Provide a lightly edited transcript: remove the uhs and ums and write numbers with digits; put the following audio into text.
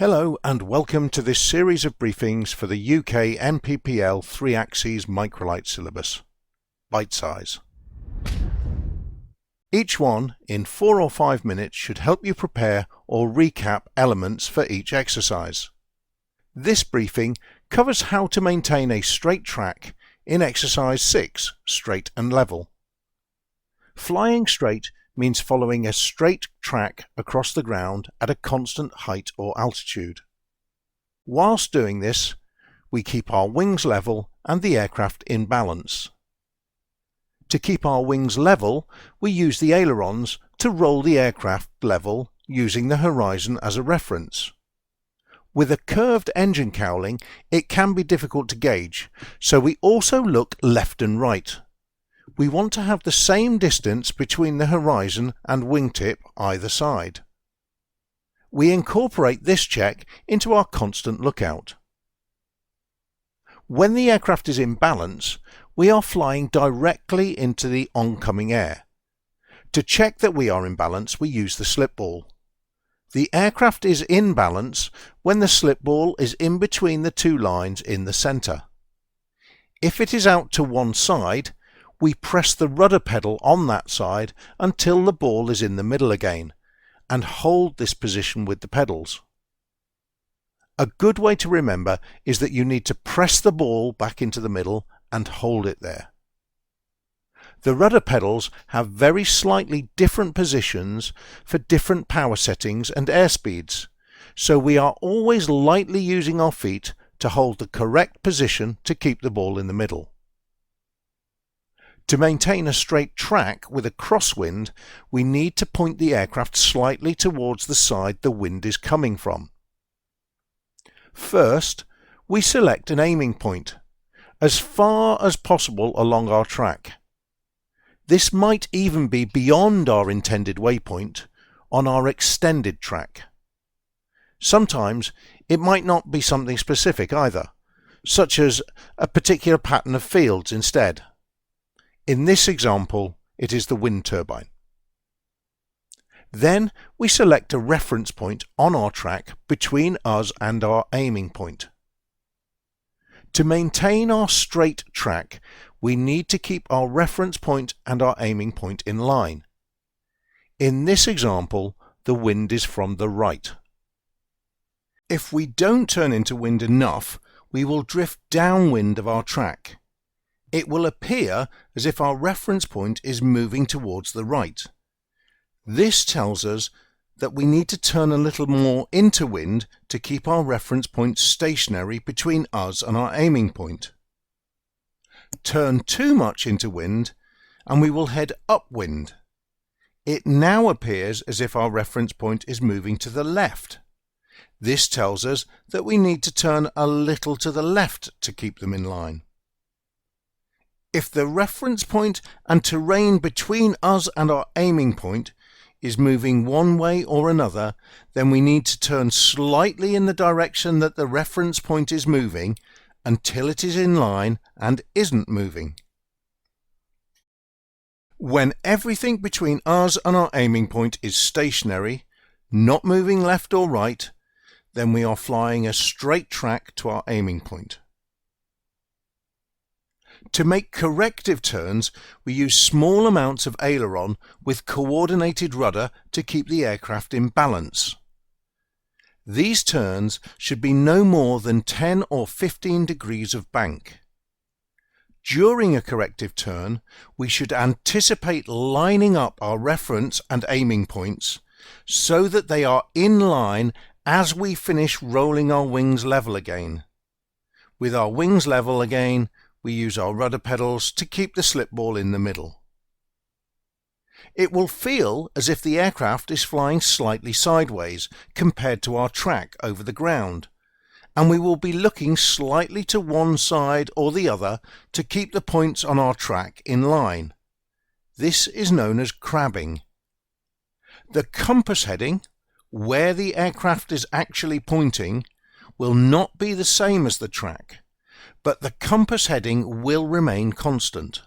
Hello and welcome to this series of briefings for the UK NPPL 3-axis Microlight syllabus, Bitesize. Each one, in 4 or 5 minutes, should help you prepare or recap elements for each exercise. This briefing covers how to maintain a straight track in exercise 6, straight and level. Flying straight means following a straight track across the ground at a constant height or altitude. Whilst doing this, we keep our wings level and the aircraft in balance. To keep our wings level, we use the ailerons to roll the aircraft level using the horizon as a reference. With a curved engine cowling, it can be difficult to gauge, so we also look left and right. We want to have the same distance between the horizon and wingtip either side. We incorporate this check into our constant lookout. When the aircraft is in balance, we are flying directly into the oncoming air. To check that we are in balance, we use the slip ball. The aircraft is in balance when the slip ball is in between the two lines in the centre. If it is out to one side, we press the rudder pedal on that side until the ball is in the middle again, and hold this position with the pedals. A good way to remember is that you need to press the ball back into the middle and hold it there. The rudder pedals have very slightly different positions for different power settings and airspeeds, so we are always lightly using our feet to hold the correct position to keep the ball in the middle. To maintain a straight track with a crosswind, we need to point the aircraft slightly towards the side the wind is coming from. First, we select an aiming point, as far as possible along our track. This might even be beyond our intended waypoint on our extended track. Sometimes it might not be something specific either, such as a particular pattern of fields instead. In this example, it is the wind turbine. Then we select a reference point on our track between us and our aiming point. To maintain our straight track, we need to keep our reference point and our aiming point in line. In this example, the wind is from the right. If we don't turn into wind enough, we will drift downwind of our track. It will appear as if our reference point is moving towards the right. This tells us that we need to turn a little more into wind to keep our reference point stationary between us and our aiming point. Turn too much into wind and we will head upwind. It now appears as if our reference point is moving to the left. This tells us that we need to turn a little to the left to keep them in line. If the reference point and terrain between us and our aiming point is moving one way or another, then we need to turn slightly in the direction that the reference point is moving until it is in line and isn't moving. When everything between us and our aiming point is stationary, not moving left or right, then we are flying a straight track to our aiming point. To make corrective turns, we use small amounts of aileron with coordinated rudder to keep the aircraft in balance. These turns should be no more than 10 or 15 degrees of bank. During a corrective turn, we should anticipate lining up our reference and aiming points so that they are in line as we finish rolling our wings level again. With our wings level again, we use our rudder pedals to keep the slip ball in the middle. It will feel as if the aircraft is flying slightly sideways compared to our track over the ground, and we will be looking slightly to one side or the other to keep the points on our track in line. This is known as crabbing. The compass heading, where the aircraft is actually pointing, will not be the same as the track, but the compass heading will remain constant.